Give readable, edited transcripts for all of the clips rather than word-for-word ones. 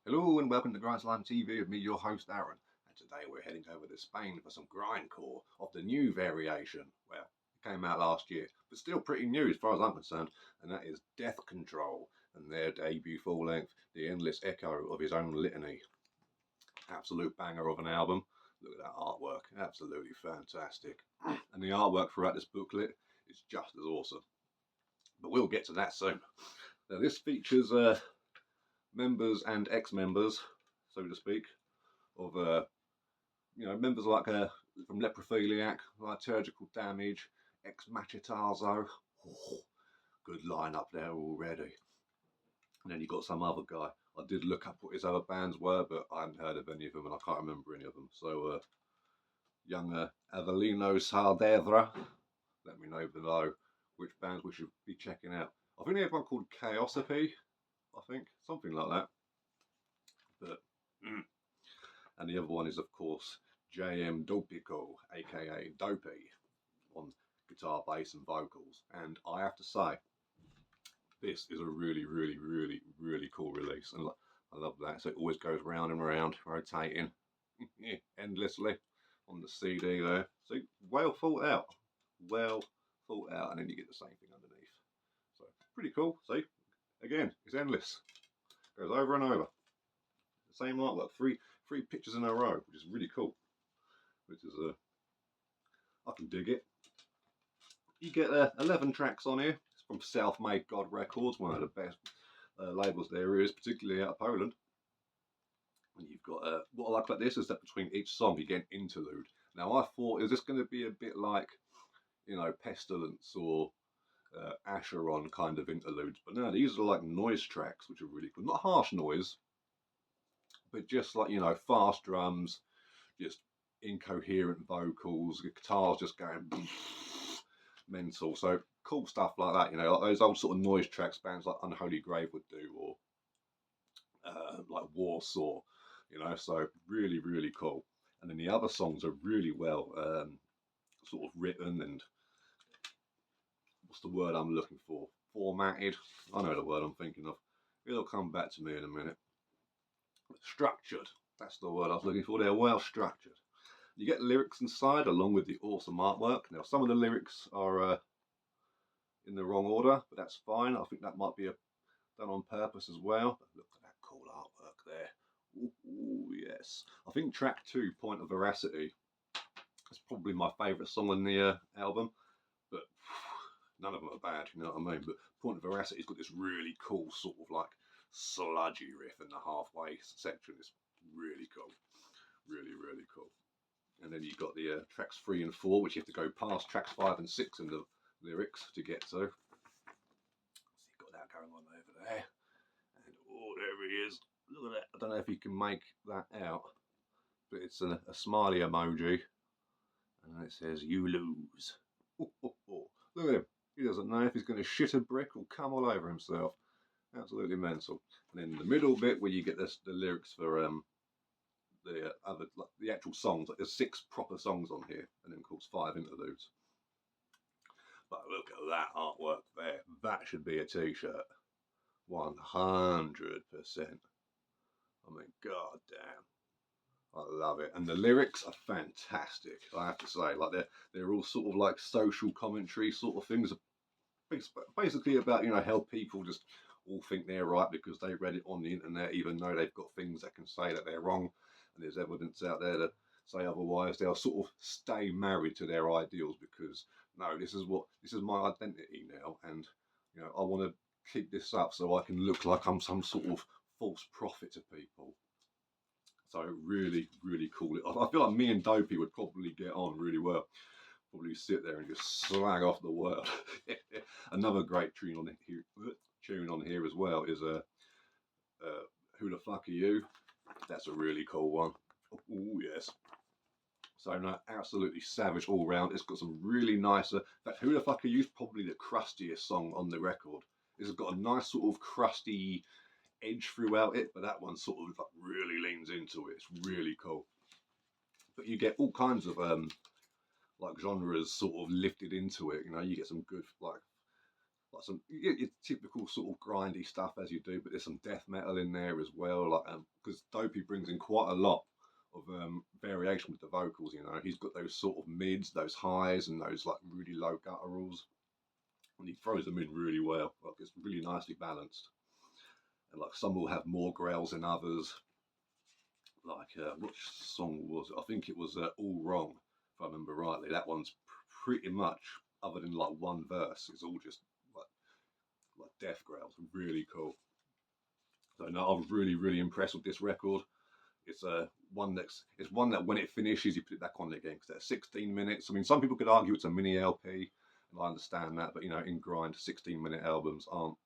Hello and welcome to GrindslimeTV with me, your host Aaron. And today we're heading over to Spain for some grindcore of the new variation. Well, it came out last year, but still pretty new as far as I'm concerned, and that is DeathControl and their debut full length, the endless echo of his own Litany. Absolute banger of an album. Look at that artwork, absolutely fantastic. And the artwork throughout this booklet is just as awesome. But we'll get to that soon. Now this features members and ex-members, so to speak, of members like from Leprophiliac, Liturgical Damage, ex-Machetazo. Oh, good lineup there already. And then you got some other guy. I did look up what his other bands were, but I haven't heard of any of them, and I can't remember any of them. So, young Avelino Saavedra, let me know below which bands we should be checking out. I think they have one called Chaosopy, I think, something like that. But and the other one is, of course, JM Dopico, aka Dopey, on guitar, bass, and vocals. And I have to say, this is a really, really, really, really cool release, and I love that. So it always goes round and round, rotating endlessly on the CD there. So well thought out, and then you get the same thing underneath. So pretty cool. See, again, it's endless. Goes over and over. The same artwork, three pictures in a row, which is really cool. Which is I can dig it. You get 11 tracks on here. It's from Selfmadegod Records, one of the best labels there is, particularly out of Poland. And you've got what I like about this is that between each song you get an interlude. Now I thought, is this going to be a bit like, Pestilence or Acheron kind of interludes? But no, these are like noise tracks, which are really cool. Not harsh noise, but just like, fast drums, just incoherent vocals, the guitars just going mental. So cool stuff like that, like those old sort of noise tracks bands like Unholy Grave would do, or like Warsaw, so really, really cool. And then the other songs are really well sort of written and, what's the word I'm looking for? Formatted. I know the word I'm thinking of. It'll come back to me in a minute. Structured. That's the word I was looking for. They're well structured. You get lyrics inside along with the awesome artwork. Now, some of the lyrics are in the wrong order, but that's fine. I think that might be done on purpose as well. But look at that cool artwork there. Ooh, yes. I think track 2, Point of Veracity, is probably my favourite song on the album. But none of them are bad, you know what I mean? But Point of Veracity's got this really cool sort of like sludgy riff in the halfway section. It's really cool. Really, really cool. And then you've got the tracks 3 and 4, which you have to go past tracks 5 and 6 in the lyrics to get to. So you've got that going on over there. And oh, there he is. Look at that. I don't know if you can make that out, but it's a smiley emoji. And it says, "You lose." Look at him. He doesn't know if he's going to shit a brick or come all over himself. Absolutely mental. And then the middle bit where you get the lyrics for the actual songs, like there's 6 proper songs on here, and then of course 5 interludes. But look at that artwork there. That should be a t-shirt. 100%. I mean, god damn. I love it. And the lyrics are fantastic, I have to say. Like they're all sort of like social commentary sort of things. Basically about, how people just all think they're right because they read it on the internet, even though they've got things that can say that they're wrong, and there's evidence out there that say otherwise. They'll sort of stay married to their ideals because, no, this is my identity now, and I want to keep this up so I can look like I'm some sort of false prophet to people. So really, really cool. I feel like me and Dopey would probably get on really well. Probably sit there and just slag off the world. Another great tune on here as well is Who the Fuck Are You? That's a really cool one. Oh yes. So no, absolutely savage all round. It's got some really nice. In fact, Who the Fuck Are You is probably the crustiest song on the record. It's got a nice sort of crusty edge throughout it, but that one sort of like really leans into it. It's really cool. But you get all kinds of like genres sort of lifted into it. You get some good like like some your typical sort of grindy stuff as you do, but there's some death metal in there as well. Like because Dopey brings in quite a lot of variation with the vocals. You know, he's got those sort of mids, those highs, and those like really low gutturals, and he throws them in really well. Like it's really nicely balanced. And like some will have more growls than others. Like which song was it? I think it was All Wrong, if I remember rightly. That one's pretty much, other than like one verse, it's all just like death growls. Really cool. So no, I was really impressed with this record. It's it's one that when it finishes you put it back on again because they're 16 minutes. I mean, some people could argue it's a mini LP, and I understand that, but you know, in grind, 16-minute albums aren't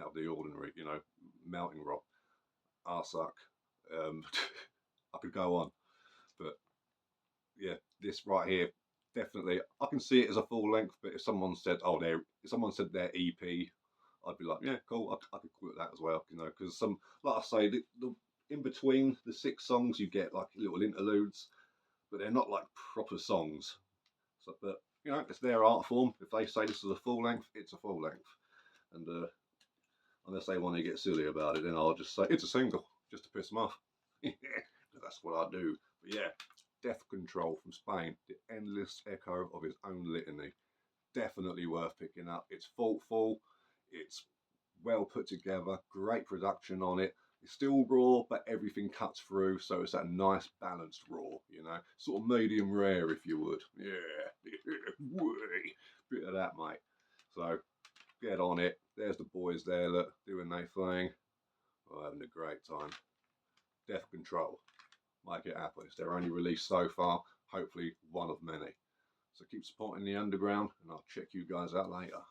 out of the ordinary. You know, Melting Rock, Arsuck. I could go on, but yeah, this right here definitely. I can see it as a full length, but if someone said, "Oh, if someone said their EP," I'd be like, "Yeah, cool. I could quote that as well." You know, because some, like I say, the in between the 6 songs, you get like little interludes, but they're not like proper songs. So, but you know, it's their art form. If they say this is a full length, it's a full length, and unless they want to get silly about it, then I'll just say it's a single, just to piss them off. That's what I do. But yeah, DeathControl from Spain, the endless echo of his own litany. Definitely worth picking up. It's thoughtful, it's well put together, great production on it. It's still raw, but everything cuts through, so it's that nice balanced raw, you know, sort of medium rare, if you would. Yeah, bit of that, mate. So get on it. There's the boys there, look, doing their thing. Oh, having a great time. DeathControl. Make it happen. It's their only release so far, hopefully one of many. So keep supporting the underground, and I'll check you guys out later.